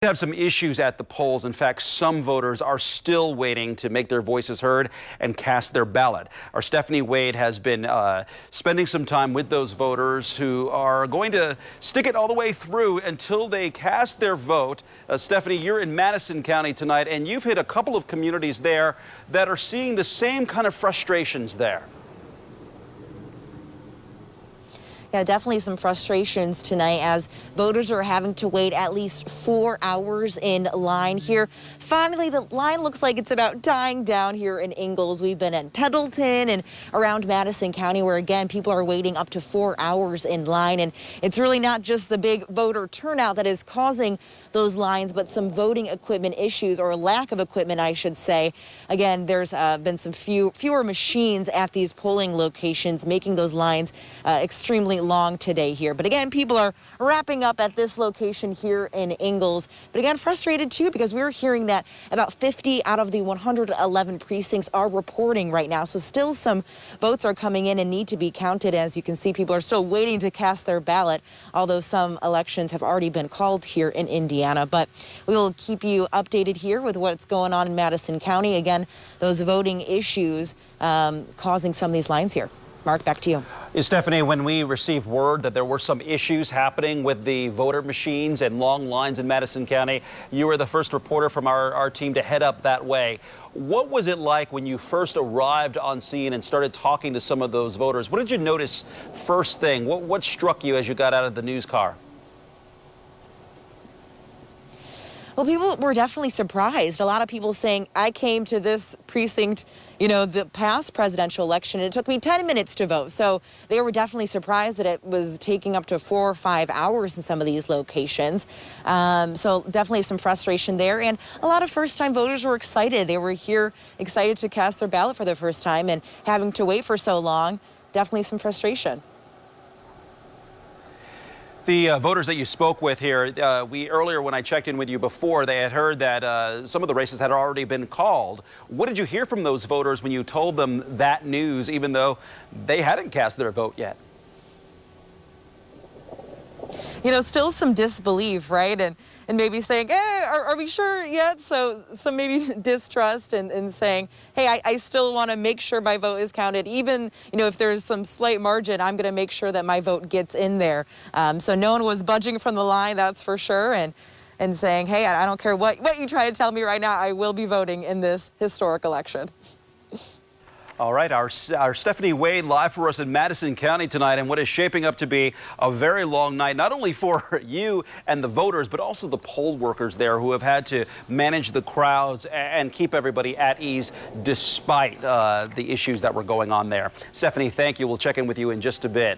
We have some issues at the polls. In fact, some voters are still waiting to make their voices heard and cast their ballot. Our Stephanie Wade has been spending some time with those voters who are going to stick it all the way through until they cast their vote. Stephanie, you're in Madison County tonight, and you've hit a couple of communities there that are seeing the same kind of frustrations there. Yeah, definitely some frustrations tonight as voters are having to wait at least 4 hours in line here. Finally, the line looks like it's about dying down here in Ingalls. We've been in Pendleton and around Madison County where, again, people are waiting up to 4 hours in line. And it's really not just the big voter turnout that is causing those lines, but some voting equipment issues, or lack of equipment, I should say. Again, there's been some fewer machines at these polling locations, making those lines extremely long today here. But again, people are wrapping up at this location here in Ingalls. But again, frustrated too, because we're hearing that about 50 out of the 111 precincts are reporting right now. So still some votes are coming in and need to be counted. As you can see, people are still waiting to cast their ballot, although some elections have already been called here in Indiana. But we will keep you updated here with what's going on in Madison County. Again, those voting issues causing some of these lines here. Mark, back to you. Stephanie, when we received word that there were some issues happening with the voter machines and long lines in Madison County, you were the first reporter from our team to head up that way. What was it like when you first arrived on scene and started talking to some of those voters? What did you notice first thing? What struck you as you got out of the news car? Well, people were definitely surprised. A lot of people saying, I came to this precinct, the past presidential election, and it took me 10 minutes to vote. So they were definitely surprised that it was taking up to 4 or 5 hours in some of these locations. So definitely some frustration there. And a lot of first-time voters were excited. They were here excited to cast their ballot for the first time, and having to wait for so long, definitely some frustration. The voters that you spoke with here, earlier when I checked in with you before, they had heard that some of the races had already been called. What did you hear from those voters when you told them that news, even though they hadn't cast their vote yet? Still some disbelief, right? And maybe saying, are we sure yet? So some maybe distrust and saying, hey, I still want to make sure my vote is counted. Even, if there's some slight margin, I'm going to make sure that my vote gets in there. So no one was budging from the line, that's for sure. And saying, hey, I don't care what you try to tell me right now, I will be voting in this historic election. All right, our Stephanie Wade live for us in Madison County tonight, and what is shaping up to be a very long night, not only for you and the voters, but also the poll workers there who have had to manage the crowds and keep everybody at ease despite the issues that were going on there. Stephanie, thank you. We'll check in with you in just a bit.